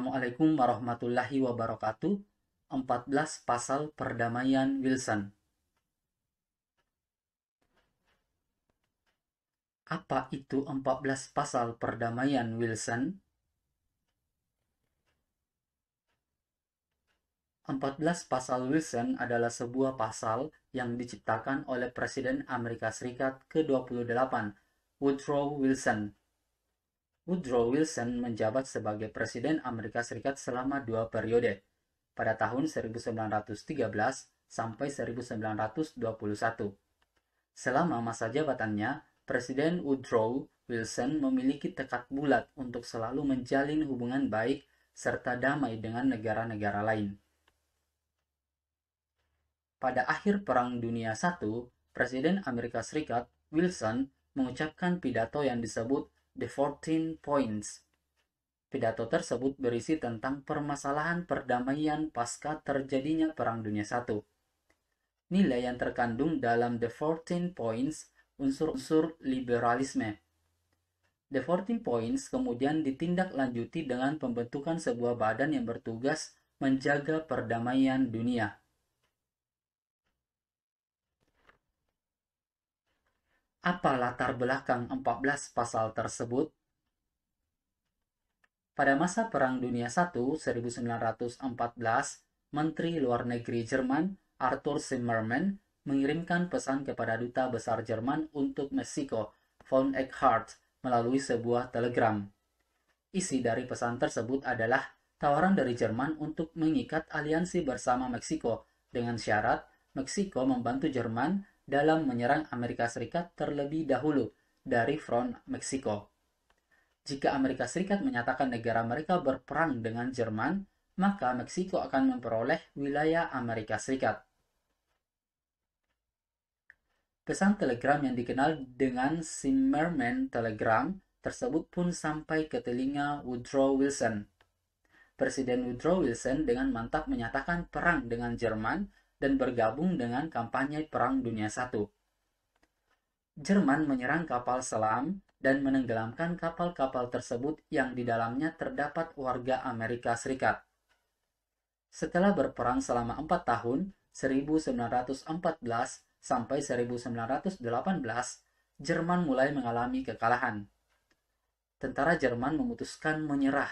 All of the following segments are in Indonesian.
Assalamualaikum warahmatullahi wabarakatuh. 14 Pasal Perdamaian Wilson. Apa itu 14 Pasal Perdamaian Wilson? 14 Pasal Wilson adalah sebuah pasal yang diciptakan oleh Presiden Amerika Serikat ke-28, Woodrow Wilson. Woodrow Wilson menjabat sebagai Presiden Amerika Serikat selama 2 periode, pada tahun 1913 sampai 1921. Selama masa jabatannya, Presiden Woodrow Wilson memiliki tekad bulat untuk selalu menjalin hubungan baik serta damai dengan negara-negara lain. Pada akhir Perang Dunia I, Presiden Amerika Serikat Wilson mengucapkan pidato yang disebut The 14 Points. Pidato tersebut berisi tentang permasalahan perdamaian pasca terjadinya Perang Dunia I. Nilai yang terkandung dalam The 14 Points unsur-unsur liberalisme. The 14 Points kemudian ditindaklanjuti dengan pembentukan sebuah badan yang bertugas menjaga perdamaian dunia. Apa latar belakang 14 pasal tersebut? Pada masa Perang Dunia I, 1914, Menteri Luar Negeri Jerman, Arthur Zimmermann, mengirimkan pesan kepada Duta Besar Jerman untuk Meksiko, von Eckhardt, melalui sebuah telegram. Isi dari pesan tersebut adalah tawaran dari Jerman untuk mengikat aliansi bersama Meksiko dengan syarat Meksiko membantu Jerman dalam menyerang Amerika Serikat terlebih dahulu dari front Meksiko. Jika Amerika Serikat menyatakan negara mereka berperang dengan Jerman, maka Meksiko akan memperoleh wilayah Amerika Serikat. Pesan telegram yang dikenal dengan Zimmermann Telegram tersebut pun sampai ke telinga Woodrow Wilson. Presiden Woodrow Wilson dengan mantap menyatakan perang dengan Jerman dan bergabung dengan kampanye Perang Dunia I. Jerman menyerang kapal selam dan menenggelamkan kapal-kapal tersebut yang di dalamnya terdapat warga Amerika Serikat. Setelah berperang selama 4 tahun, 1914 sampai 1918, Jerman mulai mengalami kekalahan. Tentara Jerman memutuskan menyerah.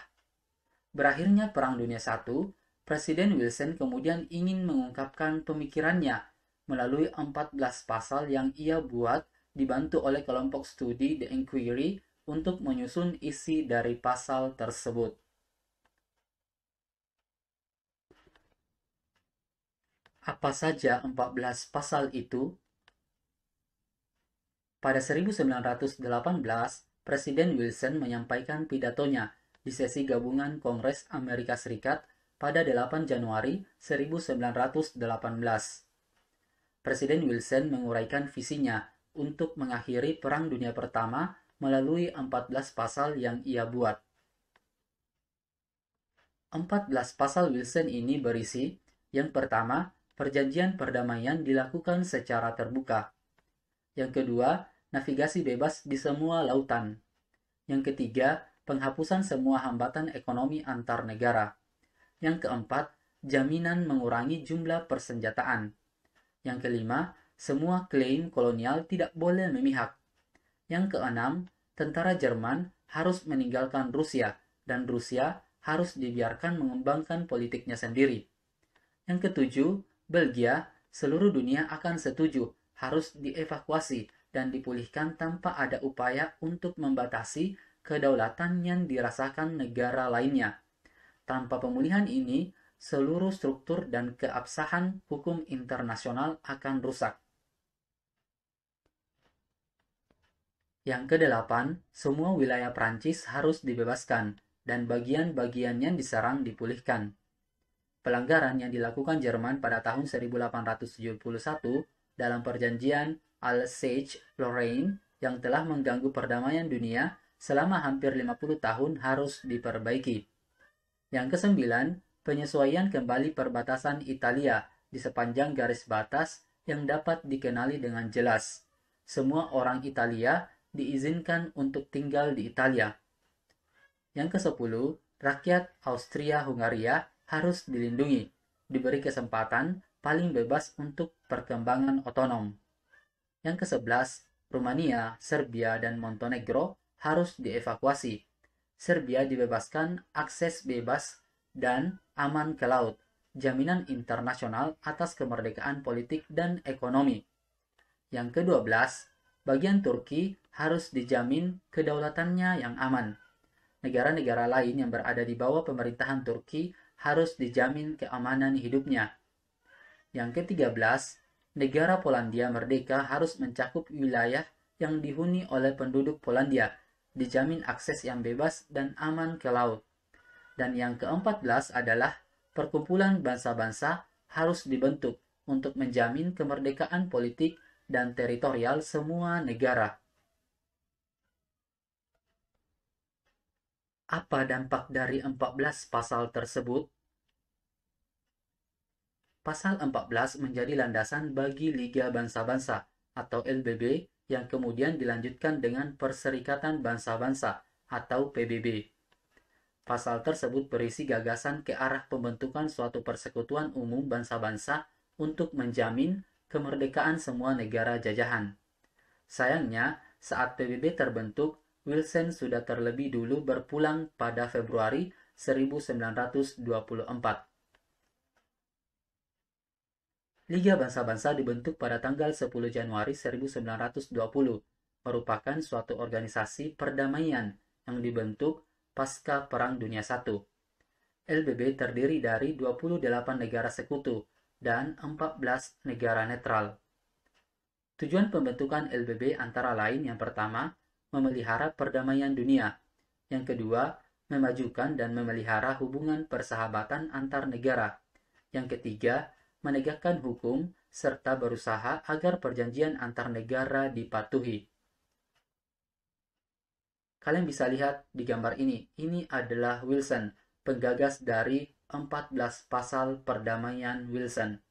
Berakhirnya Perang Dunia I, Presiden Wilson kemudian ingin mengungkapkan pemikirannya melalui 14 pasal yang ia buat dibantu oleh kelompok studi The Inquiry untuk menyusun isi dari pasal tersebut. Apa saja 14 pasal itu? Pada 1918, Presiden Wilson menyampaikan pidatonya di sesi gabungan Kongres Amerika Serikat pada 8 Januari 1918. Presiden Wilson menguraikan visinya untuk mengakhiri Perang Dunia Pertama melalui 14 pasal yang ia buat. 14 pasal Wilson ini berisi, yang pertama, perjanjian perdamaian dilakukan secara terbuka. Yang kedua, navigasi bebas di semua lautan. Yang ketiga, penghapusan semua hambatan ekonomi antar negara. Yang keempat, jaminan mengurangi jumlah persenjataan. Yang kelima, semua klaim kolonial tidak boleh memihak. Yang keenam, tentara Jerman harus meninggalkan Rusia dan Rusia harus dibiarkan mengembangkan politiknya sendiri. Yang ketujuh, Belgia, seluruh dunia akan setuju harus dievakuasi dan dipulihkan tanpa ada upaya untuk membatasi kedaulatan yang dirasakan negara lainnya. Tanpa pemulihan ini, seluruh struktur dan keabsahan hukum internasional akan rusak. Yang kedelapan, semua wilayah Prancis harus dibebaskan dan bagian-bagian yang diserang dipulihkan. Pelanggaran yang dilakukan Jerman pada tahun 1871 dalam perjanjian Alsace-Lorraine yang telah mengganggu perdamaian dunia selama hampir 50 tahun harus diperbaiki. Yang kesembilan, penyesuaian kembali perbatasan Italia di sepanjang garis batas yang dapat dikenali dengan jelas. Semua orang Italia diizinkan untuk tinggal di Italia. Yang kesepuluh, rakyat Austria-Hungaria harus dilindungi, diberi kesempatan paling bebas untuk perkembangan otonom. Yang ke-11, Rumania, Serbia, dan Montenegro harus dievakuasi. Serbia dibebaskan akses bebas dan aman ke laut, jaminan internasional atas kemerdekaan politik dan ekonomi. Yang ke-12, bagian Turki harus dijamin kedaulatannya yang aman. Negara-negara lain yang berada di bawah pemerintahan Turki harus dijamin keamanan hidupnya. Yang ke-13, negara Polandia merdeka harus mencakup wilayah yang dihuni oleh penduduk Polandia, dijamin akses yang bebas dan aman ke laut. Dan yang ke-14 adalah perkumpulan bangsa-bangsa harus dibentuk untuk menjamin kemerdekaan politik dan teritorial semua negara. Apa dampak dari 14 pasal tersebut? Pasal 14 menjadi landasan bagi Liga Bangsa-Bangsa atau LBB yang kemudian dilanjutkan dengan Perserikatan Bangsa-Bangsa atau PBB. Pasal tersebut berisi gagasan ke arah pembentukan suatu persekutuan umum bangsa-bangsa untuk menjamin kemerdekaan semua negara jajahan. Sayangnya, saat PBB terbentuk, Wilson sudah terlebih dulu berpulang pada Februari 1924. Liga Bangsa-Bangsa dibentuk pada tanggal 10 Januari 1920, merupakan suatu organisasi perdamaian yang dibentuk pasca Perang Dunia I. LBB terdiri dari 28 negara sekutu dan 14 negara netral. Tujuan pembentukan LBB antara lain yang pertama, memelihara perdamaian dunia. Yang kedua, memajukan dan memelihara hubungan persahabatan antar negara. Yang ketiga, menegakkan hukum serta berusaha agar perjanjian antar negara dipatuhi. Kalian bisa lihat di gambar ini. Ini adalah Wilson, penggagas dari 14 pasal perdamaian Wilson.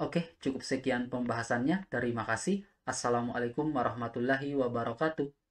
Oke, cukup sekian pembahasannya. Terima kasih. Assalamualaikum warahmatullahi wabarakatuh.